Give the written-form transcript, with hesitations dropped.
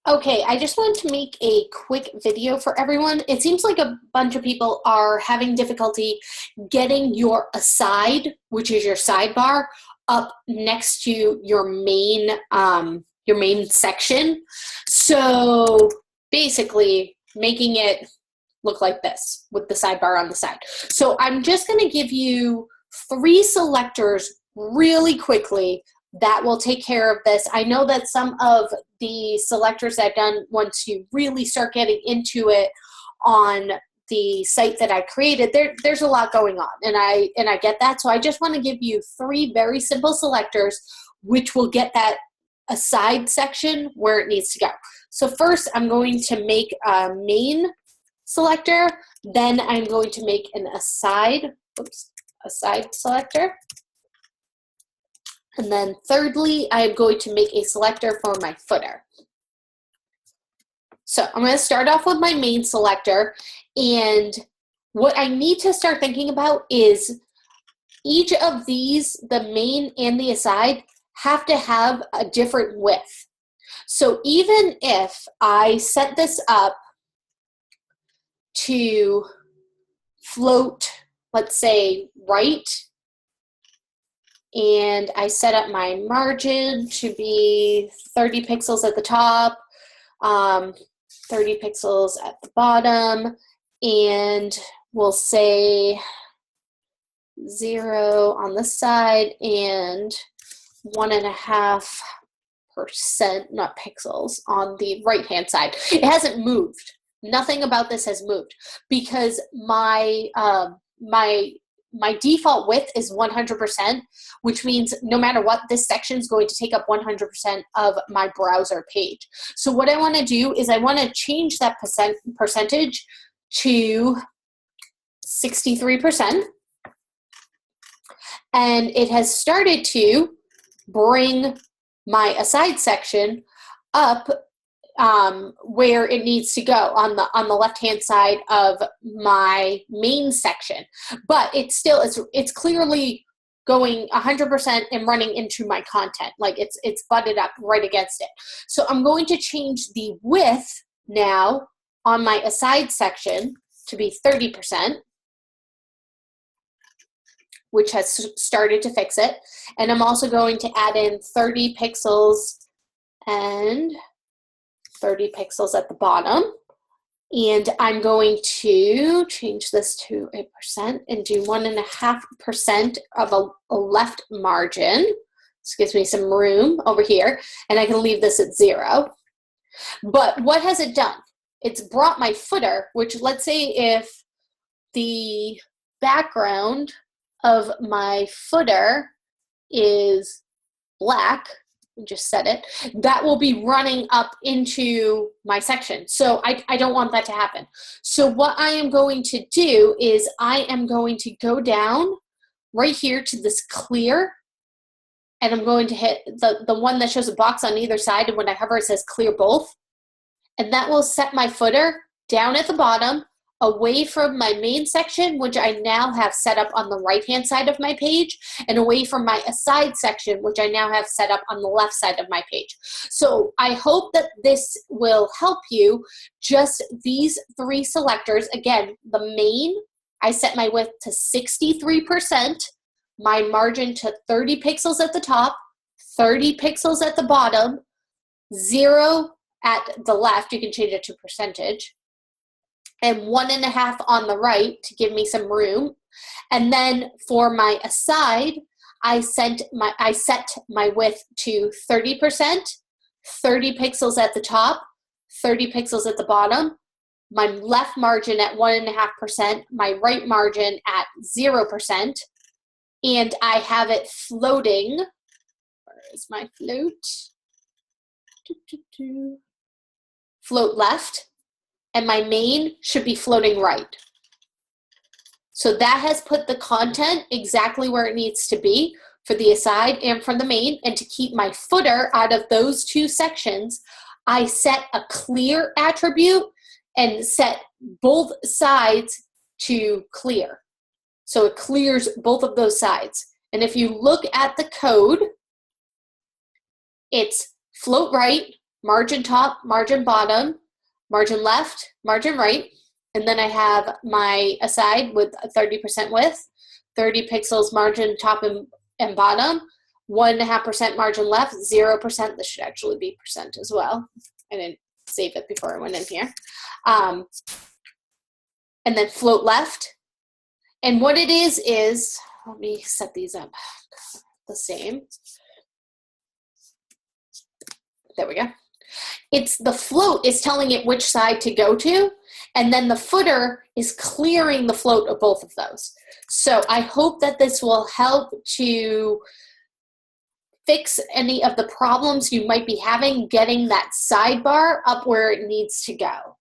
Okay, I just wanted to make a quick video for everyone. It seems like a bunch of people are having difficulty getting your aside, which is your sidebar, up next to your main section. So basically making it look like this with the sidebar on the side. So I'm just going to give you 3 selectors really quickly that will take care of this. I know that some of the selectors I've done, once you really start getting into it on the site that I created, there's a lot going on, and I get that. So I just want to give you 3 very simple selectors which will get that aside section where it needs to go. So first I'm going to make a main selector, then I'm going to make an aside selector. And then thirdly, I'm going to make a selector for my footer. So I'm going to start off with my main selector, and what I need to start thinking about is each of these, the main and the aside, have to have a different width. So even if I set this up to float, let's say right, and I set up my margin to be 30 pixels at the top, 30 pixels at the bottom, and we'll say 0 on this side and 1.5%, not pixels, on the right-hand side. It hasn't moved. Nothing about this has moved because my default width is 100%, which means no matter what, this section is going to take up 100% of my browser page. So what I want to do is I want to change that percentage to 63%. And it has started to bring my aside section up where it needs to go on the left-hand side of my main section, but it's clearly going 100% and running into my content. Like it's butted up right against it. So I'm going to change the width now on my aside section to be 30%, which has started to fix it. And I'm also going to add in 30 pixels and 30 pixels at the bottom, and I'm going to change this to 1% and do 1.5% of a left margin. This gives me some room over here, and I can leave this at 0. But what has it done? It's brought my footer, which, let's say if the background of my footer is black, just set it, that will be running up into my section. So I don't want that to happen. So what I am going to do is I am going to go down right here to this clear, and I'm going to hit the one that shows a box on either side, and when I hover it says clear both, and that will set my footer down at the bottom, away from my main section, which I now have set up on the right-hand side of my page, and away from my aside section, which I now have set up on the left side of my page. So I hope that this will help you. Just these 3 selectors. Again, the main, I set my width to 63%, my margin to 30 pixels at the top, 30 pixels at the bottom, 0 at the left, you can change it to percentage, and 1.5 on the right to give me some room. And then for my aside, I set my width to 30%, 30 pixels at the top, 30 pixels at the bottom, my left margin at 1.5%, my right margin at 0%, and I have it floating. Where is my float? Float left. And my main should be floating right. So that has put the content exactly where it needs to be for the aside and for the main. And to keep my footer out of those 2 sections, I set a clear attribute and set both sides to clear. So it clears both of those sides. And if you look at the code, it's float right, margin top, margin bottom, margin left, margin right, and then I have my aside with a 30% width, 30 pixels margin top and bottom, 1.5% margin left, 0%. This should actually be percent as well. I didn't save it before I went in here. And then float left. And what it is, let me set these up the same. There we go. It's the float is telling it which side to go to, and then the footer is clearing the float of both of those. So I hope that this will help to fix any of the problems you might be having getting that sidebar up where it needs to go.